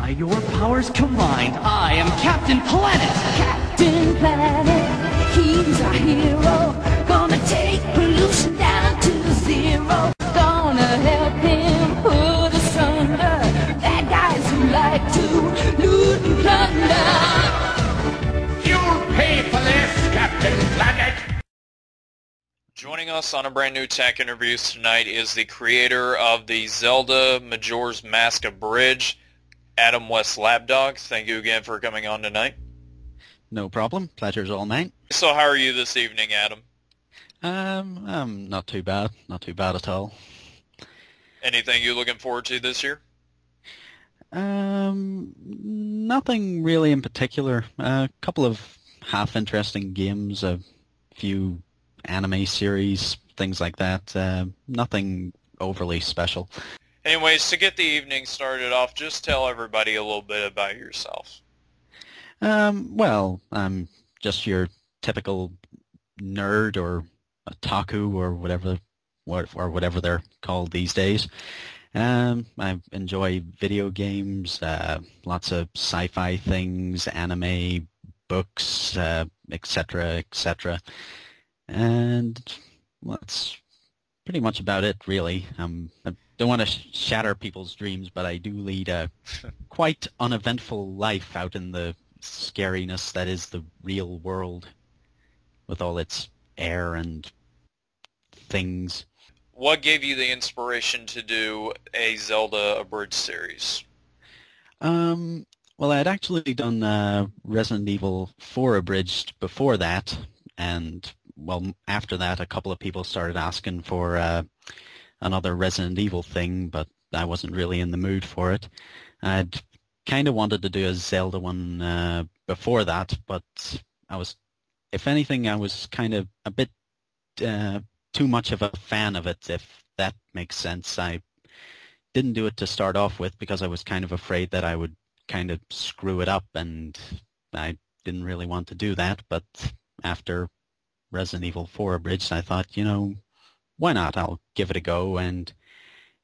By your powers combined, I am Captain Planet! Captain Planet, he's our hero. Gonna take pollution down to zero. Gonna help him put us under. Bad guys who like to loot and plunder. You'll pay for this, Captain Planet! Joining us on a brand new tech interviews tonight is the creator of the Zelda Majora's Mask Abridged, Adamwestslapdog. Thank you again for coming on tonight. No problem. Pleasure's all mine. So how are you this evening, Adam? Not too bad. Not too bad at all. Anything you looking forward to this year? Nothing really in particular. A couple of half-interesting games, a few anime series, things like that. Nothing overly special. Anyways, to get the evening started off, just tell everybody a little bit about yourself. Well, I'm just your typical nerd or otaku or whatever they're called these days. I enjoy video games, lots of sci-fi things, anime, books, etc., etc. And well, that's pretty much about it, really. I don't want to shatter people's dreams, but I do lead a quite uneventful life out in the scariness that is the real world, with all its air and things. What gave you the inspiration to do a Zelda Abridged series? Well, I had actually done Resident Evil 4 Abridged before that, and well, after that, a couple of people started asking for another Resident Evil thing, but I wasn't really in the mood for it. I'd kind of wanted to do a Zelda one before that, but if anything, I was kind of a bit too much of a fan of it, if that makes sense. I didn't do it to start off with because I was kind of afraid that I would kind of screw it up, and I didn't really want to do that, but after Resident Evil 4 Abridged, I thought, why not? I'll give it a go, and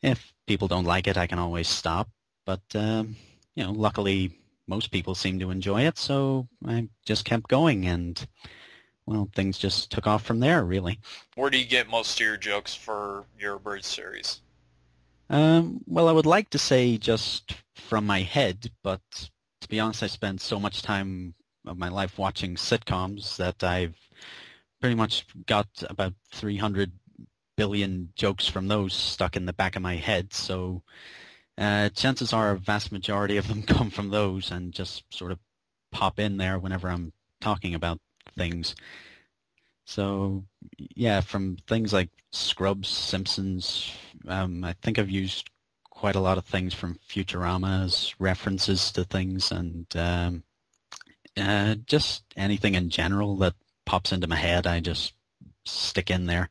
if people don't like it, I can always stop. But, luckily most people seem to enjoy it, so I just kept going, and, well, things just took off from there, really. Where do you get most of your jokes for your Abridged series? Well, I would like to say just from my head, but to be honest, I spend so much time of my life watching sitcoms that I've pretty much got about 300 billion jokes from those stuck in the back of my head, so chances are a vast majority of them come from those and just sort of pop in there whenever I'm talking about things. So yeah, from things like Scrubs, Simpsons, I think I've used quite a lot of things from Futurama as references to things, and just anything in general that pops into my head, I just stick in there.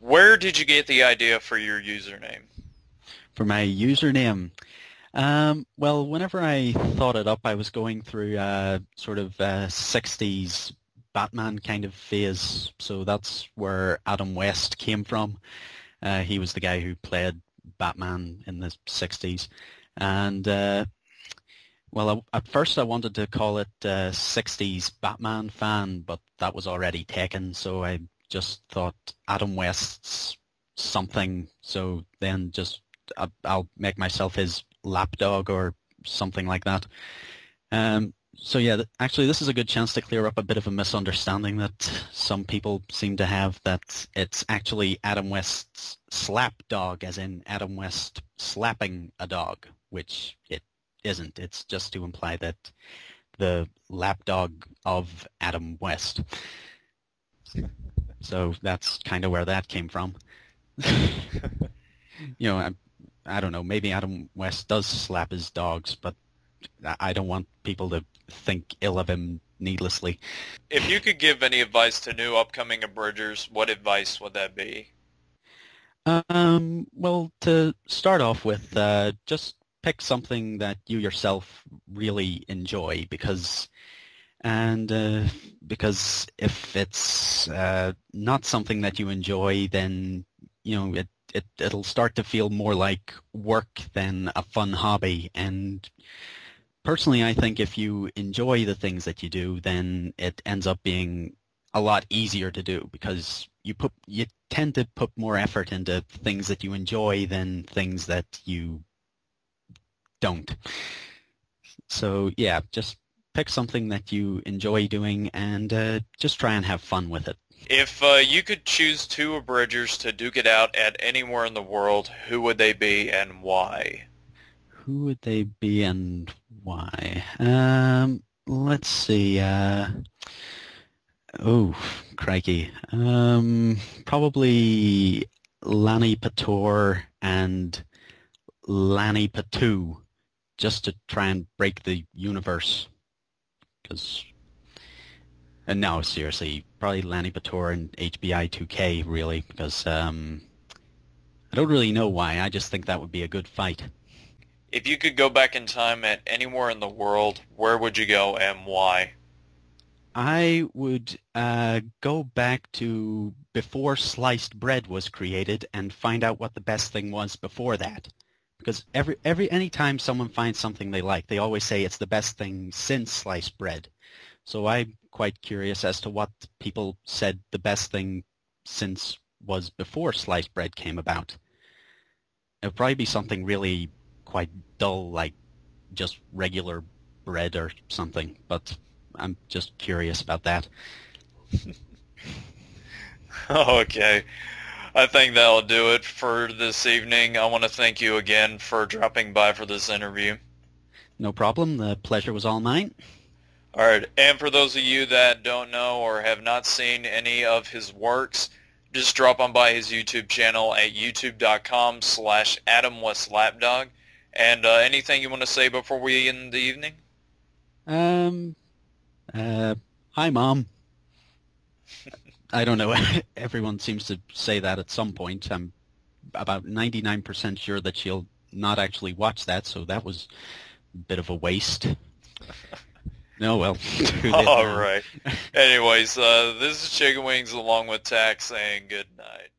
Where did you get the idea for your username? For my username? Well, whenever I thought it up, I was going through sort of 60s Batman kind of phase, so that's where Adam West came from. He was the guy who played Batman in the 60s. And, well, at first I wanted to call it 60s Batman fan, but that was already taken, so I just thought Adam West's something, so then just I'll make myself his lapdog or something like that. So yeah, actually this is a good chance to clear up a bit of a misunderstanding that some people seem to have, that it's actually Adam West's slapdog, as in Adam West slapping a dog, which it isn't. It's just to imply that the lapdog of Adam West. So that's kind of where that came from. I don't know, maybe Adam West does slap his dogs, but I don't want people to think ill of him needlessly. If you could give any advice to new upcoming abridgers, what advice would that be? Well, to start off with, just pick something that you yourself really enjoy, because if it's not something that you enjoy, then it'll start to feel more like work than a fun hobby. And personally, I think if you enjoy the things that you do, then it ends up being a lot easier to do because you tend to put more effort into things that you enjoy than things that you don't. So yeah, just pick something that you enjoy doing and just try and have fun with it. If you could choose two abridgers to duke it out at anywhere in the world, who would they be and why? Who would they be and why? Let's see. Oh, crikey. Probably Lanny Pator and Lanny Patu, just to try and break the universe. Because, no, seriously, probably Lanny Pator and HBI 2K, really, because I don't really know why. I just think that would be a good fight. If you could go back in time at anywhere in the world, where would you go and why? I would go back to before sliced bread was created and find out what the best thing was before that. Because any time someone finds something they like, they always say it's the best thing since sliced bread. So I'm quite curious as to what people said the best thing since was before sliced bread came about. It would probably be something really quite dull, like just regular bread or something, but I'm just curious about that. Okay. I think that'll do it for this evening. I want to thank you again for dropping by for this interview. No problem. The pleasure was all mine. All right. And for those of you that don't know or have not seen any of his works, just drop on by his YouTube channel at youtube.com/AdamWestslapdog. And anything you want to say before we end the evening? Hi, Mom. I don't know. Everyone seems to say that at some point. I'm about 99% sure that she'll not actually watch that, so that was a bit of a waste. No, well. All right. Anyways, this is Chicken Wings along with T.A.C. saying good night.